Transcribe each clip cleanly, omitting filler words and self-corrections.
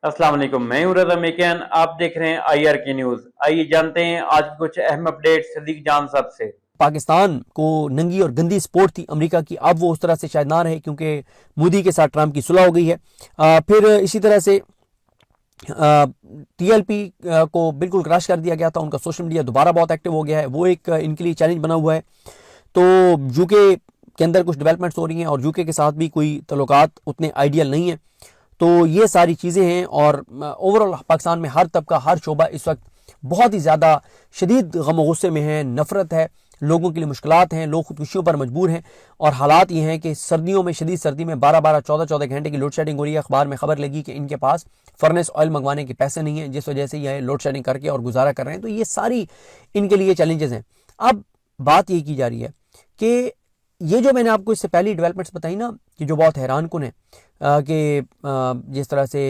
अस्सलाम वालेकुम, मैं हूं रज़ा मेकियान। आप देख रहे हैं IR की न्यूज। आइए जानते हैं आज की कुछ अहम अपडेट सदीक जान साहब से। पाकिस्तान को नंगी और गंदी स्पोर्ट थी अमेरिका की, अब वो उस तरह से शायद ना रहे क्योंकि मोदी के साथ ट्रंप की सुलह हो गई है। फिर इसी तरह से TLP को बिल्कुल क्रश कर दिया गया था, उनका सोशल मीडिया दोबारा बहुत एक्टिव हो गया है, वो एक इनके लिए चैलेंज बना हुआ है। तो यूके के अंदर कुछ डेवलपमेंट्स हो रही हैं और यूके के साथ भी कोई तल्लुकात उतने आइडियल नहीं है। तो ये सारी चीज़ें हैं और ओवरऑल पाकिस्तान में हर तबका हर शोबा इस वक्त बहुत ही ज़्यादा शदीद गम गुस्से में है, नफरत है, लोगों के लिए मुश्किलात हैं, लोग खुदकुशियों पर मजबूर हैं। और हालात ये हैं कि सर्दियों में, शदीद सर्दी में 12-12, 14-14 घंटे की लोड शेडिंग हो रही है। अखबार में खबर लगी कि इनके पास फर्नेस ऑयल मंगवाने के पैसे नहीं हैं, जिस वजह से यह लोड शेडिंग करके और गुजारा कर रहे हैं। तो ये सारी इनके लिए चैलेंजेस हैं। अब बात ये की जा रही है कि ये जो मैंने आपको इससे पहली डेवलपमेंट्स बताई ना, कि जो बहुत हैरान कुन है कि जिस तरह से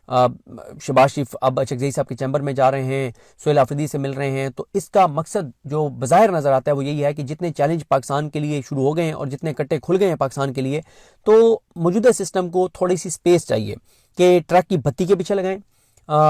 शहबाज शरीफ अब चकजई साहब के चैम्बर में जा रहे हैं, सोहेल आफरीदी से मिल रहे हैं, तो इसका मकसद जो बज़ाहिर नज़र आता है वो यही है कि जितने चैलेंज पाकिस्तान के लिए शुरू हो गए हैं और जितने कट्टे खुल गए हैं पाकिस्तान के लिए, तो मौजूदा सिस्टम को थोड़ी सी स्पेस चाहिए कि ट्रक की बत्ती के पीछे लगाएं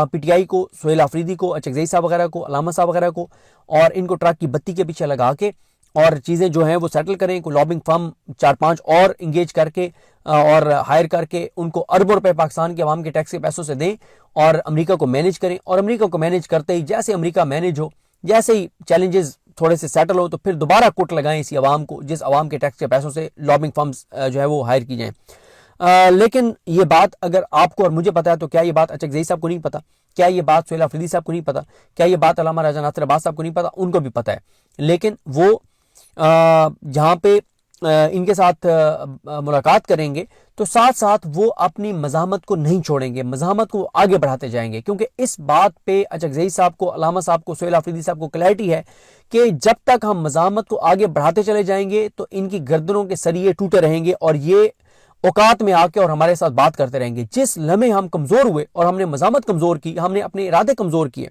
PTI को, सोहेल आफरीदी को, चकजई साहब वगैरह को, अलामा साहब वगैरह को, और इनको ट्रक की बत्ती के पीछे लगा के और चीज़ें जो हैं वो सेटल करें। कोई लॉबिंग फर्म 4-5 और इंगेज करके और हायर करके उनको अरबों रुपए पाकिस्तान के अवाम के टैक्स के पैसों से दें और अमेरिका को मैनेज करें। और अमेरिका को मैनेज करते ही जैसे अमेरिका मैनेज हो, जैसे ही चैलेंजेस थोड़े से सेटल हो, तो फिर दोबारा कुट लगाएं इसी अवाम को, जिस अवाम के टैक्स के पैसों से लॉबिंग फर्म्स जो है वो हायर की जाएं। लेकिन ये बात अगर आपको और मुझे पता है, तो क्या ये बात चकजई साहब को नहीं पता? क्या ये बात सोहेल आफरीदी साहब को नहीं पता? क्या ये बात अल्लामा राजा नासिर अब्बास साहब को नहीं पता? उनको भी पता है। लेकिन वो जहाँ पे इनके साथ मुलाकात करेंगे तो साथ साथ वो अपनी मज़ाहमत को नहीं छोड़ेंगे, मज़ाहमत को आगे बढ़ाते जाएंगे, क्योंकि इस बात पे चकजई साहब को, अलामा साहब को, सोहेल आफरीदी साहब को क्लैरिटी है कि जब तक हम मज़ाहमत को आगे बढ़ाते चले जाएंगे तो इनकी गर्दनों के सरिये टूटे रहेंगे और ये औकात में आके और हमारे साथ बात करते रहेंगे। जिस लम्हे हम कमज़ोर हुए और हमने मज़ाहमत कमज़ोर की, हमने अपने इरादे कमज़ोर किए,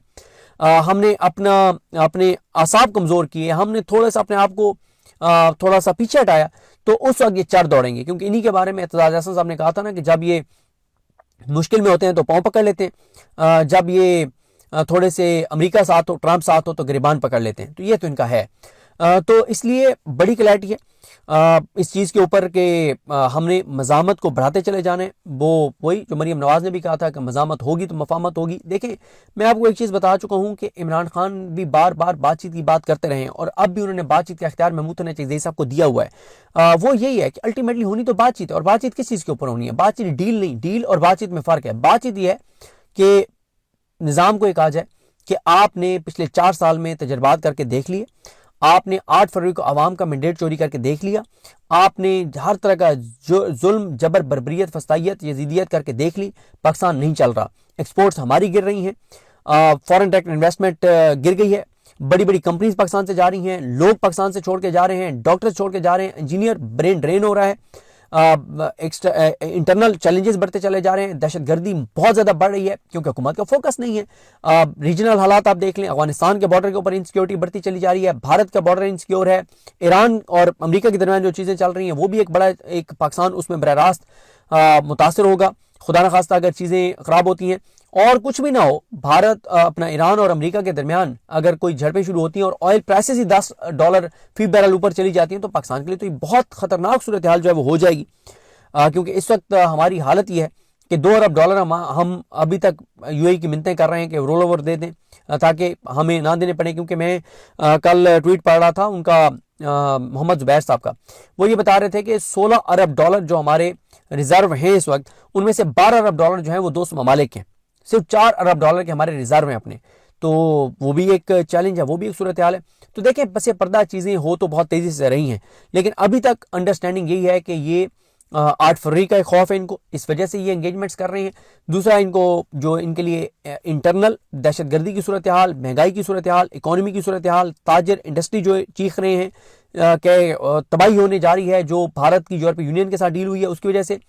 हमने अपने आसाब कमज़ोर किए, हमने थोड़ा सा अपने आप को थोड़ा सा पीछे हटाया, तो उस वक्त ये चढ़ दौड़ेंगे। क्योंकि इन्हीं के बारे में एतजाज हसन साहब ने कहा था ना कि जब ये मुश्किल में होते हैं तो पाँव पकड़ लेते हैं, जब ये थोड़े से अमेरिका साथ हो, ट्रंप साथ हो, तो गिरबान पकड़ लेते हैं। तो ये तो इनका है। तो इसलिए बड़ी क्लैरिटी है इस चीज़ के ऊपर कि हमने मज़ामत को बढ़ाते चले जाने। वो वही जो मरीम नवाज़ ने भी कहा था कि मज़ामत होगी तो मफामत होगी। देखें, मैं आपको एक चीज़ बता चुका हूँ कि इमरान खान भी बार बार बातचीत की बात करते रहे हैं और अब भी उन्होंने बातचीत का इख्तियार महमूद चकजई साहब को दिया हुआ है। वो यही है कि अल्टीमेटली होनी तो बातचीत है, और बातचीत किस चीज़ के ऊपर होनी है? बातचीत डील नहीं, डील और बातचीत में फ़र्क है। बातचीत ये है कि निज़ाम को ये कहा जाए कि आपने पिछले 4 साल में तजर्बात करके देख लिए, आपने 8 फरवरी को आवाम का मैंडेट चोरी करके देख लिया, आपने हर तरह का जुल्म, जबर, बर्बरियत, फस्तायत, यजीदियत करके देख ली। पाकिस्तान नहीं चल रहा, एक्सपोर्ट्स हमारी गिर रही हैं, फॉरेन डायरेक्ट इन्वेस्टमेंट गिर गई है, बड़ी बड़ी कंपनीज पाकिस्तान से जा रही हैं, लोग पाकिस्तान से छोड़ के जा रहे हैं, डॉक्टर्स छोड़ के जा रहे हैं, इंजीनियर ब्रेन ड्रेन हो रहा है, इंटरनल चैलेंजेस बढ़ते चले जा रहे हैं, दहशतगर्दी बहुत ज़्यादा बढ़ रही है क्योंकि हुकूमत का फोकस नहीं है। रीजनल हालात आप देख लें, अफगानिस्तान के बॉर्डर के ऊपर इनसिक्योरिटी बढ़ती चली जा रही है, भारत का बॉर्डर इनसिक्योर है, ईरान और अमेरिका के दरमियान जो चीज़ें चल रही हैं वो भी एक बड़ा, एक पाकिस्तान उसमें बराह रास्त मुतासर होगा, खुदा न खास्ता अगर चीज़ें ख़राब होती हैं। और कुछ भी ना हो, भारत अपना ईरान और अमेरिका के दरमियान अगर कोई झड़पें शुरू होती हैं और ऑयल प्राइसेस ही $10 फी बैरल ऊपर चली जाती हैं, तो पाकिस्तान के लिए तो ये बहुत ख़तरनाक सूरत हाल जो है वो हो जाएगी। क्योंकि इस वक्त हमारी हालत ये है कि $2 अरब हम अभी तक UAE की मिन्नतें कर रहे हैं कि रोल ओवर दे दें ताकि हमें ना देने पड़े। क्योंकि मैं कल ट्वीट पढ़ रहा था उनका, मोहम्मद जुबैर साहब का, वो ये बता रहे थे कि $16 अरब जो हमारे रिजर्व हैं इस वक्त, उनमें से $12 अरब जो हैं वो 2 ममालिक हैं, सिर्फ $4 अरब के हमारे रिजर्व हैं अपने। तो वो भी एक चैलेंज है, वो भी एक सूरत हाल है। तो देखें, बस ये पर्दा चीज़ें हो तो बहुत तेज़ी से रही हैं, लेकिन अभी तक अंडरस्टैंडिंग यही है कि ये 8 फरवरी का एक खौफ है इनको, इस वजह से ये एंगेजमेंट्स कर रहे हैं। दूसरा, इनको जो इनके लिए इंटरनल दहशतगर्दी की सूरत हाल, महंगाई की सूरत हाल, इकोनॉमी की सूरत हाल, ताजर इंडस्ट्री जो चीख रहे हैं कि तबाही होने जा रही है जो भारत की यूरोपीय यूनियन के साथ डील हुई है उसकी वजह से।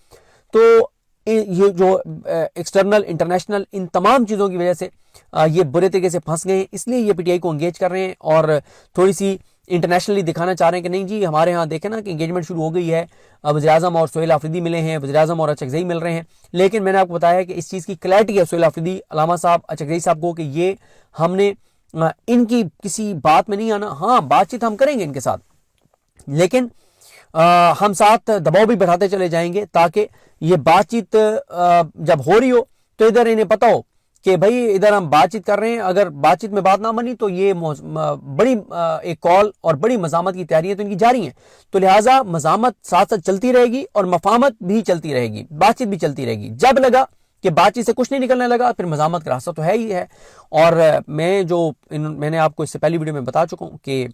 तो ये जो एक्सटर्नल, इंटरनेशनल, इन तमाम चीज़ों की वजह से ये बुरे तरीके से फंस गए हैं, इसलिए ये PTI को एंगेज कर रहे हैं और थोड़ी सी इंटरनेशनली दिखाना चाह रहे हैं कि नहीं जी हमारे यहाँ देखें ना कि एंगेजमेंट शुरू हो गई है, वज़ीर-ए-आज़म और सुहेल आफरीदी मिले हैं, वज़ीर-ए-आज़म और अचकज़ई मिल रहे हैं। लेकिन मैंने आपको बताया कि इस चीज़ की क्लैरिटी है सुहेल आफरीदी, अलामा साहब, अचकज़ई साहब को कि ये हमने इनकी किसी बात में नहीं आना। हाँ, बातचीत हम करेंगे इनके साथ, लेकिन हम साथ दबाव भी बढ़ाते चले जाएंगे ताकि ये बातचीत जब हो रही हो तो इधर इन्हें पता हो कि भाई इधर हम बातचीत कर रहे हैं, अगर बातचीत में बात ना बनी तो ये बड़ी एक कॉल और बड़ी मज़ामत की तैयारियां तो इनकी जारी हैं। तो लिहाजा मज़ामत साथ साथ चलती रहेगी और मफामत भी चलती रहेगी, बातचीत भी चलती रहेगी। जब लगा कि बातचीत से कुछ नहीं निकलने लगा फिर मज़ामत का रास्ता तो है ही है। और मैंने आपको इससे पहली वीडियो में बता चुका हूँ कि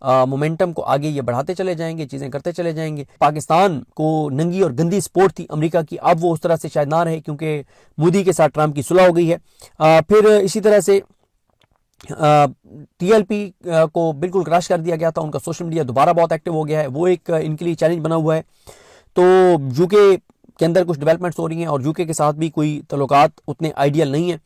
मोमेंटम को आगे ये बढ़ाते चले जाएंगे, चीज़ें करते चले जाएंगे। पाकिस्तान को नंगी और गंदी स्पोर्ट थी अमेरिका की, अब वो उस तरह से शायद ना रहे क्योंकि मोदी के साथ ट्रंप की सुलह हो गई है। फिर इसी तरह से टीएलपी को बिल्कुल क्रश कर दिया गया था, उनका सोशल मीडिया दोबारा बहुत एक्टिव हो गया है, वो एक इनके लिए चैलेंज बना हुआ है। तो यूके के अंदर कुछ डेवलपमेंट्स हो रही हैं और यूके के साथ भी कोई तल्लुकात उतने आइडियल नहीं है।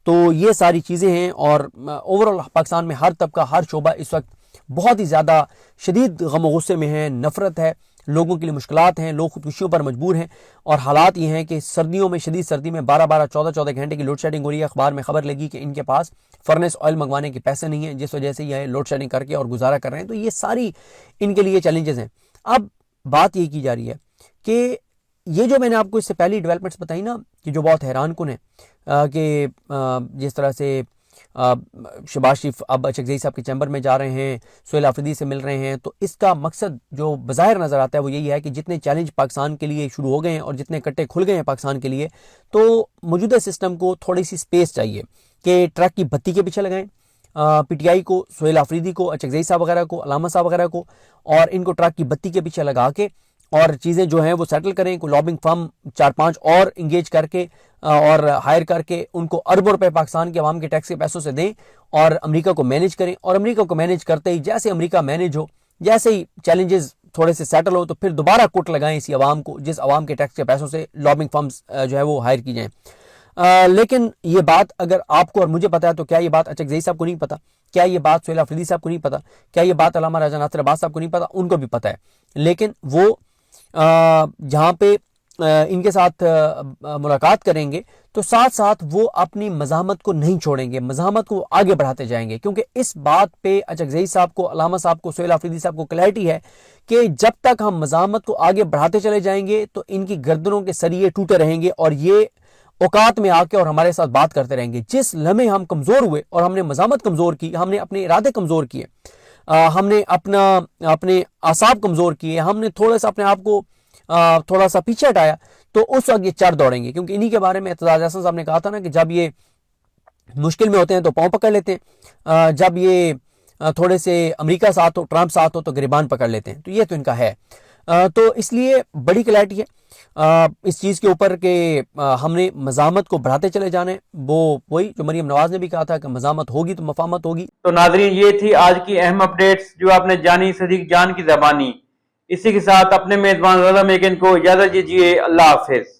तो ये सारी चीज़ें हैं और ओवरऑल पाकिस्तान में हर तबका, हर शोबा इस वक्त बहुत ही ज़्यादा शदीद गम गुस्से में है, नफरत है, लोगों के लिए मुश्किलात हैं, लोग खुदकुशियों पर मजबूर हैं। और हालात ये हैं कि सर्दियों में, शदीद सर्दी में 12-12, 14-14 घंटे की लोड शेडिंग हो रही है। अखबार में खबर लगी कि इनके पास फर्नेस ऑयल मंगवाने के पैसे नहीं हैं, जिस वजह से यह लोड शेडिंग करके और गुजारा कर रहे हैं। तो ये सारी इनके लिए चैलेंजेस हैं। अब बात ये की जा रही है कि ये जो मैंने आपको इससे पहली डेवलपमेंट्स बताई ना कि जो बहुत हैरान कुन है कि जिस तरह से शहबाज शरीफ अब अचकज़ई साहब के चैम्बर में जा रहे हैं, सुहेल आफरीदी से मिल रहे हैं, तो इसका मकसद जो बज़ाहिर नज़र आता है वो यही है कि जितने चैलेंज पाकिस्तान के लिए शुरू हो गए हैं और जितने कट्टे खुल गए हैं पाकिस्तान के लिए, तो मौजूदा सिस्टम को थोड़ी सी स्पेस चाहिए कि ट्रक की बत्ती के पीछे लगाएं पीटीआई को, सुहेल आफरीदी को, अचकज़ई साहब वगैरह को, अलामा साहब वगैरह को, और इनको ट्रक की बत्ती के पीछे लगा के और चीज़ें जो हैं वो सेटल करें। कोई लॉबिंग फर्म 4-5 और इंगेज करके और हायर करके उनको अरबों रुपए पाकिस्तान के अवाम के टैक्स के पैसों से दें और अमेरिका को मैनेज करें। और अमेरिका को मैनेज करते ही जैसे अमेरिका मैनेज हो, जैसे ही चैलेंजेस थोड़े से सेटल हो, तो फिर दोबारा कुट लगाएं इसी अवाम को, जिस अवाम के टैक्स के पैसों से लॉबिंग फर्म्स जो है वो हायर की जाएँ। लेकिन ये बात अगर आपको और मुझे पता है तो क्या ये बात अचकज़ई साहब को नहीं पता? क्या ये बात सुहेल आफरीदी साहब को नहीं पता? क्या ये बात अल्लामा राजा नासिर अब्बास साहब को नहीं पता? उनको भी पता है। लेकिन वो जहाँ पे इनके साथ मुलाकात करेंगे तो साथ साथ वो अपनी मज़ामत को नहीं छोड़ेंगे, मज़ामत को आगे बढ़ाते जाएंगे, क्योंकि इस बात पे अचकज़ई साहब को, अलामा साहब को, सुहेल आफरीदी साहब को क्लैरिटी है कि जब तक हम मज़ामत को आगे बढ़ाते चले जाएंगे तो इनकी गर्दनों के सरिये टूटे रहेंगे और ये औकात में आके और हमारे साथ बात करते रहेंगे। जिस लम्हे हम कमज़ोर हुए और हमने मज़ामत कमज़ोर की, हमने अपने इरादे कमज़ोर किए, हमने अपने आसाब कमज़ोर किए, हमने थोड़ा सा अपने आप को थोड़ा सा पीछे हटाया, तो उस वक्त ये चढ़ दौड़ेंगे। क्योंकि इन्हीं के बारे में एतजाज हसन साहब ने कहा था ना कि जब ये मुश्किल में होते हैं तो पाँव पकड़ लेते हैं, जब ये थोड़े से अमेरिका साथ हो, ट्रंप साथ हो तो गिरबान पकड़ लेते हैं। तो ये तो इनका है। तो इसलिए बड़ी क्लैरिटी है इस चीज़ के ऊपर कि हमने मज़ामत को बढ़ाते चले जाने। वो वही जो मरीम नवाज ने भी कहा था कि मज़ामत होगी तो मफामत होगी। तो नाज़रीन, ये थी आज की अहम अपडेट्स जो आपने जानी सदीक जान की ज़बानी। इसी के साथ अपने मेज़बान रज़ा मेकिन को इजाज़त दीजिए। अल्लाह हाफिज़।